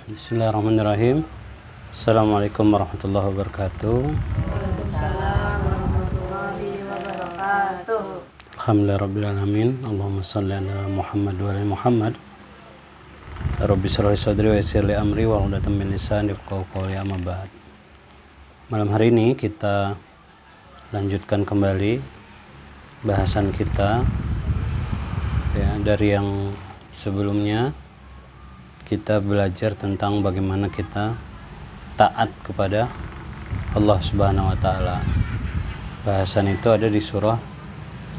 Bismillahirrahmanirrahim. Assalamualaikum warahmatullahi wabarakatuh. Waalaikumsalam warahmatullahi wabarakatuh. Alhamdulillahirabbil alamin. Allahumma shalli ala Muhammad wa ala Muhammad. Rabbi shrah li sadri wa yassir li amri wa hlul 'uqdatam min lisani yafqahu qawli, amma ba'd. Malam hari ini kita lanjutkan kembali bahasan kita ya, dari yang sebelumnya kita belajar tentang bagaimana kita taat kepada Allah Subhanahu wa taala. Bahasan itu ada di surah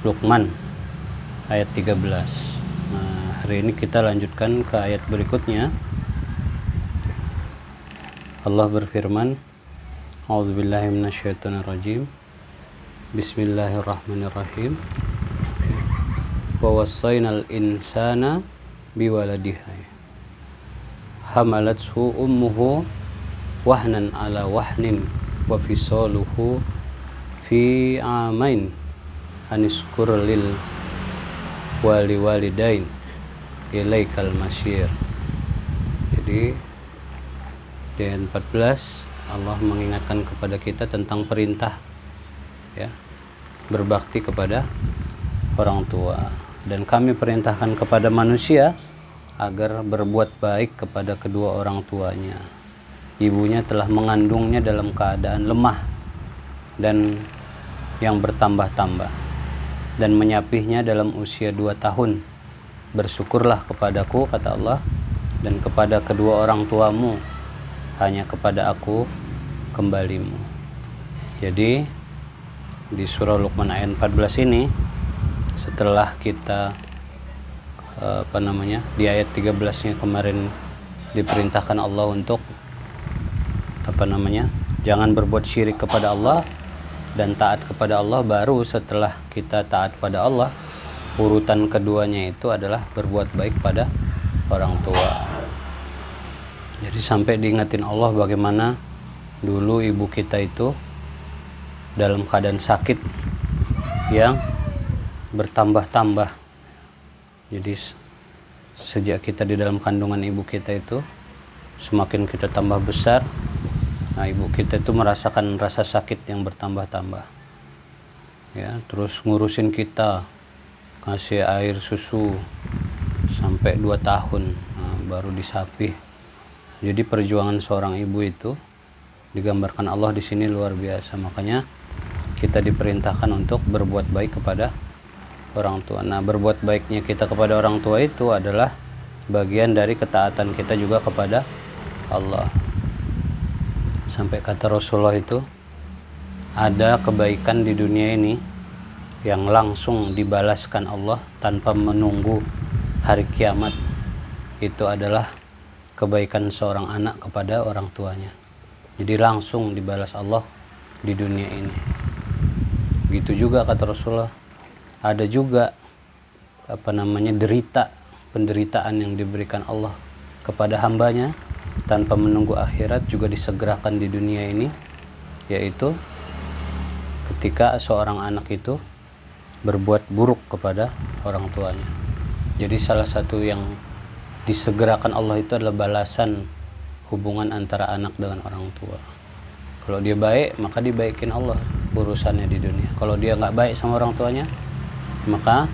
Luqman ayat 13. Nah, hari ini kita lanjutkan ke ayat berikutnya. Allah berfirman, A'udzubillahi minasyaitonirrajim. Bismillahirrahmanirrahim. Wa wassaynal insana biwaladihi hamalathu ummuhu wahnan ala wahnin wa fisaluhu fi amain aniskur lil walidain ilaikal masyir. Jadi di ayat 14 Allah mengingatkan kepada kita tentang perintah ya, berbakti kepada orang tua, dan kami perintahkan kepada manusia agar berbuat baik kepada kedua orang tuanya. Ibunya telah mengandungnya dalam keadaan lemah dan yang bertambah-tambah, dan menyapihnya dalam usia 2 tahun. Bersyukurlah kepadaku, kata Allah, dan kepada kedua orang tuamu, hanya kepada aku kembalimu. Jadi di surah Luqman ayat 14 ini, setelah kita di ayat 13-nya kemarin diperintahkan Allah untuk jangan berbuat syirik kepada Allah dan taat kepada Allah. Baru setelah kita taat pada Allah, urutan keduanya itu adalah berbuat baik pada orang tua. Jadi sampai diingatin Allah bagaimana dulu ibu kita itu dalam keadaan sakit yang bertambah-tambah. Jadi sejak kita di dalam kandungan ibu kita itu, semakin kita tambah besar, nah ibu kita itu merasakan rasa sakit yang bertambah-tambah ya, terus ngurusin kita, kasih air susu sampai 2 tahun, nah, baru disapih. Jadi perjuangan seorang ibu itu digambarkan Allah di sini luar biasa. Makanya kita diperintahkan untuk berbuat baik kepada orang tua. Nah, berbuat baiknya kita kepada orang tua itu adalah bagian dari ketaatan kita juga kepada Allah. Sampai kata Rasulullah itu, ada kebaikan di dunia ini yang langsung dibalaskan Allah tanpa menunggu hari kiamat. Itu adalah kebaikan seorang anak kepada orang tuanya. Jadi langsung dibalas Allah di dunia ini. Gitu juga kata Rasulullah, ada juga penderitaan yang diberikan Allah kepada hambanya tanpa menunggu akhirat, juga disegerakan di dunia ini, yaitu ketika seorang anak itu berbuat buruk kepada orang tuanya. Jadi salah satu yang disegerakan Allah itu adalah balasan hubungan antara anak dengan orang tua. Kalau dia baik, maka dibaikin Allah urusannya di dunia. Kalau dia nggak baik sama orang tuanya, maka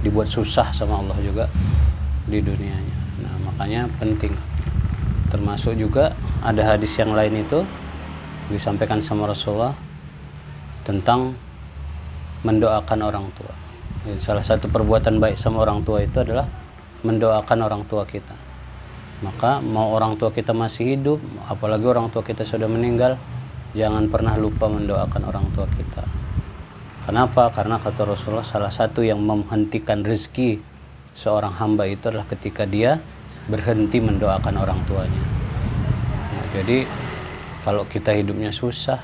dibuat susah sama Allah juga di dunianya. Nah, makanya penting. Termasuk juga ada hadis yang lain itu disampaikan sama Rasulullah tentang mendoakan orang tua. Jadi salah satu perbuatan baik sama orang tua itu adalah mendoakan orang tua kita. Maka mau orang tua kita masih hidup, apalagi orang tua kita sudah meninggal, jangan pernah lupa mendoakan orang tua kita. Kenapa? Karena kata Rasulullah, salah satu yang menghentikan rezeki seorang hamba itu adalah ketika dia berhenti mendoakan orang tuanya. Nah, jadi kalau kita hidupnya susah,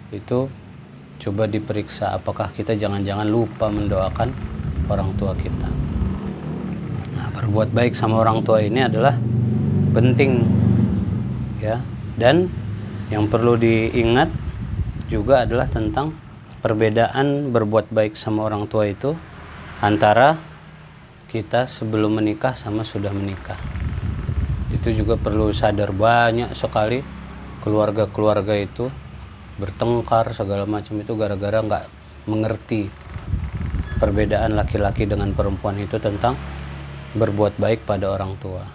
itu coba diperiksa apakah kita jangan-jangan lupa mendoakan orang tua kita. Nah, berbuat baik sama orang tua ini adalah penting ya, dan yang perlu diingat juga adalah tentang perbedaan berbuat baik sama orang tua itu antara kita sebelum menikah sama sudah menikah. Itu juga perlu sadar, banyak sekali keluarga-keluarga itu bertengkar segala macam itu gara-gara nggak mengerti perbedaan laki-laki dengan perempuan itu tentang berbuat baik pada orang tua.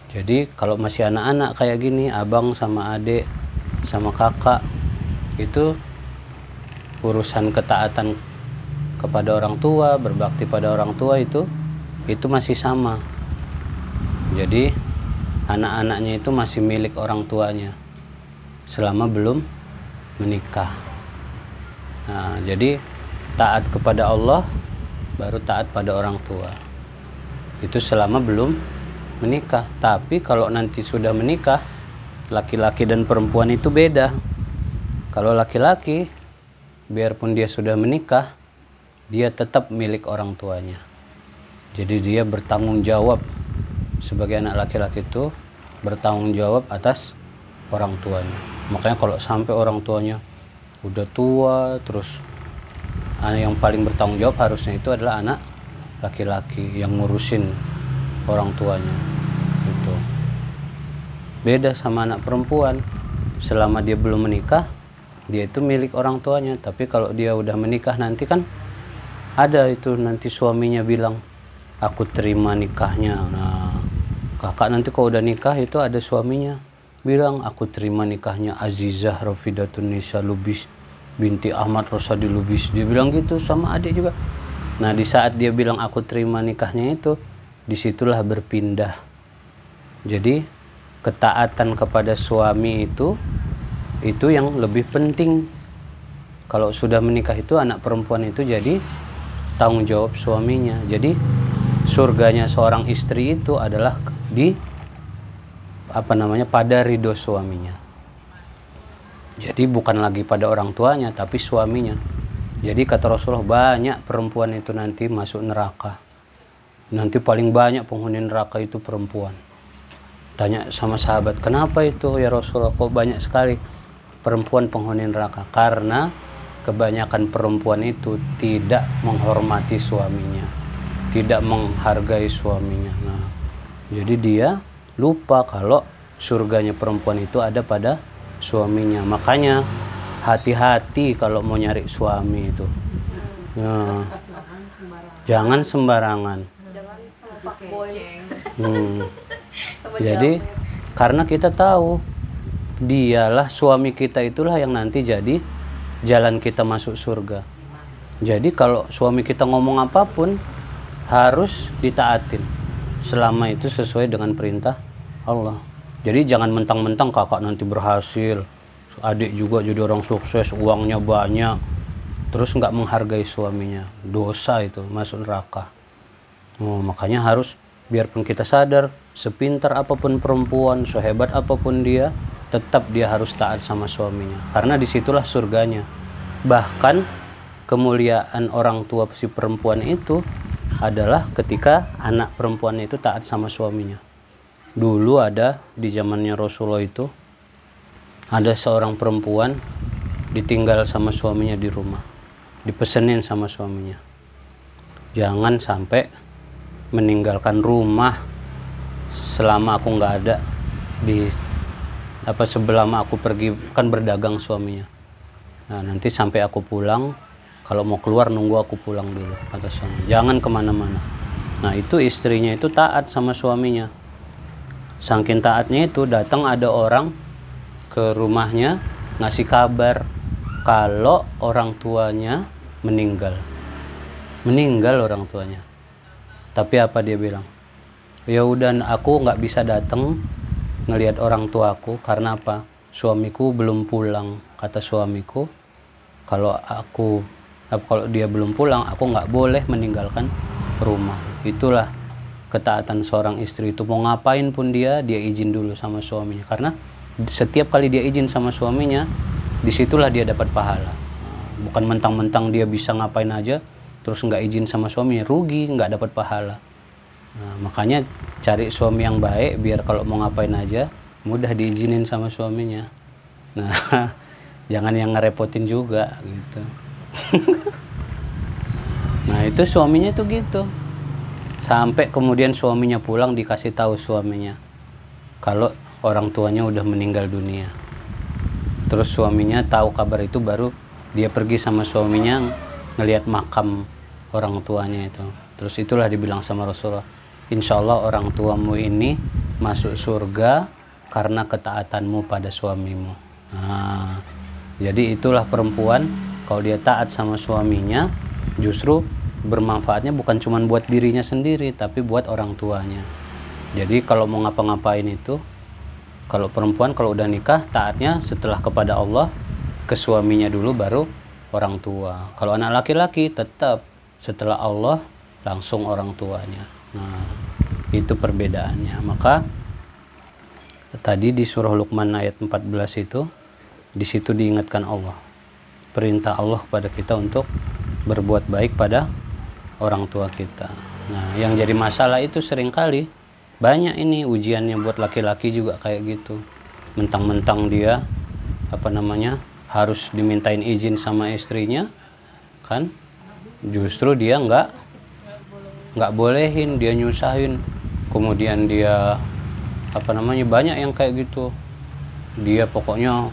Jadi kalau masih anak-anak kayak gini, abang sama adik sama kakak, itu urusan ketaatan kepada orang tua, berbakti pada orang tua itu masih sama. Jadi anak-anaknya itu masih milik orang tuanya selama belum menikah. Nah, jadi taat kepada Allah baru taat pada orang tua. Itu selama belum menikah. Tapi kalau nanti sudah menikah, laki-laki dan perempuan itu beda. Kalau laki-laki, biarpun dia sudah menikah, dia tetap milik orang tuanya. Jadi dia bertanggung jawab sebagai anak laki-laki itu, bertanggung jawab atas orang tuanya. Makanya kalau sampai orang tuanya udah tua, terus anak yang paling bertanggung jawab harusnya itu adalah anak laki-laki yang ngurusin orang tuanya. Itu beda sama anak perempuan. Selama dia belum menikah, dia itu milik orang tuanya. Tapi kalau dia udah menikah nanti kan ada itu, nanti suaminya bilang aku terima nikahnya. Nah, kakak nanti kalau udah nikah itu ada suaminya bilang aku terima nikahnya Azizah Rafidatun Nisa Lubis binti Ahmad Rosadi Lubis. Dia bilang gitu sama adik juga. Nah, di saat dia bilang aku terima nikahnya itu, disitulah berpindah. Jadi ketaatan kepada suami itu yang lebih penting. Kalau sudah menikah itu anak perempuan itu jadi tanggung jawab suaminya. Jadi surganya seorang istri itu adalah pada ridho suaminya. Jadi bukan lagi pada orang tuanya tapi suaminya. Jadi kata Rasulullah, banyak perempuan itu nanti masuk neraka. Nanti paling banyak penghuni neraka itu perempuan. Tanya sama sahabat, kenapa itu ya Rasulullah, kok banyak sekali perempuan penghuni neraka? Karena kebanyakan perempuan itu tidak menghormati suaminya, tidak menghargai suaminya. Nah, jadi dia lupa kalau surganya perempuan itu ada pada suaminya. Makanya hati-hati kalau mau nyari suami itu. Nah, jangan sembarangan. Jadi karena kita tahu dialah suami kita, itulah yang nanti jadi jalan kita masuk surga. Jadi kalau suami kita ngomong apapun harus ditaatin selama itu sesuai dengan perintah Allah. Jadi jangan mentang-mentang kakak nanti berhasil, adik juga jadi orang sukses, uangnya banyak, terus nggak menghargai suaminya. Dosa itu, masuk neraka. Makanya harus, biarpun kita sadar, sepintar apapun perempuan, sehebat apapun dia, tetap dia harus taat sama suaminya. Karena disitulah surganya. Bahkan kemuliaan orang tua si perempuan itu adalah ketika anak perempuan itu taat sama suaminya. Dulu ada di zamannya Rasulullah itu, ada seorang perempuan ditinggal sama suaminya di rumah, dipesenin sama suaminya, jangan sampai meninggalkan rumah selama aku nggak ada, sebelum aku pergi, kan berdagang suaminya. Nah, nanti sampai aku pulang, kalau mau keluar nunggu aku pulang dulu, kata suami, jangan kemana-mana. Nah, itu istrinya itu taat sama suaminya. Saking taatnya itu, datang ada orang ke rumahnya ngasih kabar kalau orang tuanya meninggal orang tuanya. Tapi apa dia bilang? Ya udah, aku nggak bisa datang ngelihat orang tuaku karena apa? Suamiku belum pulang. Kata suamiku, kalau dia belum pulang, aku nggak boleh meninggalkan rumah. Itulah ketaatan seorang istri itu. Mau ngapain pun dia izin dulu sama suaminya. Karena setiap kali dia izin sama suaminya, disitulah dia dapat pahala. Bukan mentang-mentang dia bisa ngapain aja, terus nggak izin sama suaminya, rugi, nggak dapat pahala. Nah, makanya cari suami yang baik, biar kalau mau ngapain aja, mudah diizinin sama suaminya. Nah, jangan yang ngerepotin juga gitu. Nah, itu suaminya tuh gitu. Sampai kemudian suaminya pulang, dikasih tahu suaminya, kalau orang tuanya udah meninggal dunia. Terus suaminya tahu kabar itu, baru dia pergi sama suaminya ngelihat makam orang tuanya itu. Terus itulah dibilang sama Rasulullah, insya Allah orang tuamu ini masuk surga karena ketaatanmu pada suamimu. Nah, jadi itulah perempuan, kalau dia taat sama suaminya justru bermanfaatnya bukan cuma buat dirinya sendiri, tapi buat orang tuanya. Jadi kalau mau ngapa-ngapain itu, kalau perempuan kalau udah nikah taatnya setelah kepada Allah, ke suaminya dulu baru orang tua. Kalau anak laki-laki tetap setelah Allah langsung orang tuanya. Nah, itu perbedaannya. Maka tadi di surah Luqman ayat 14 itu, di situ diingatkan Allah, perintah Allah kepada kita untuk berbuat baik pada orang tua kita. Nah, yang jadi masalah itu seringkali banyak ini ujiannya buat laki-laki juga kayak gitu. Mentang-mentang dia harus dimintain izin sama istrinya, kan? Justru dia nggak bolehin, dia nyusahin. Kemudian dia banyak yang kayak gitu. Dia pokoknya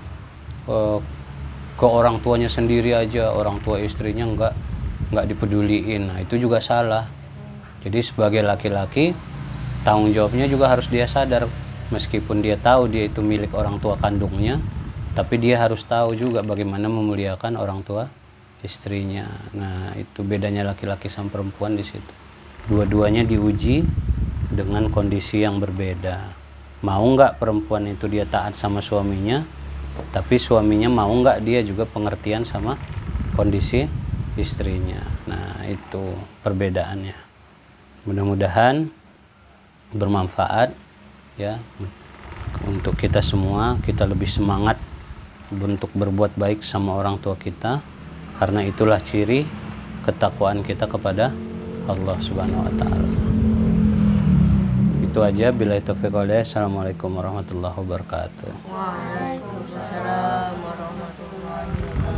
ke orang tuanya sendiri aja, orang tua istrinya nggak dipeduliin. Nah, itu juga salah. Jadi sebagai laki-laki tanggung jawabnya juga harus dia sadar, meskipun dia tahu dia itu milik orang tua kandungnya, tapi dia harus tahu juga bagaimana memuliakan orang tua istrinya. Nah, itu bedanya laki-laki sama perempuan di situ. Dua-duanya diuji dengan kondisi yang berbeda. Mau nggak perempuan itu dia taat sama suaminya, tapi suaminya mau nggak dia juga pengertian sama kondisi istrinya. Nah, itu perbedaannya. Mudah-mudahan bermanfaat ya untuk kita semua. Kita lebih semangat untuk berbuat baik sama orang tua kita, karena itulah ciri ketakwaan kita kepada Allah Subhanahu wa taala. Itu aja, billahi taufiq wal hidayah. Assalamualaikum warahmatullahi wabarakatuh. Waalaikumsalam warahmatullahi wabarakatuh.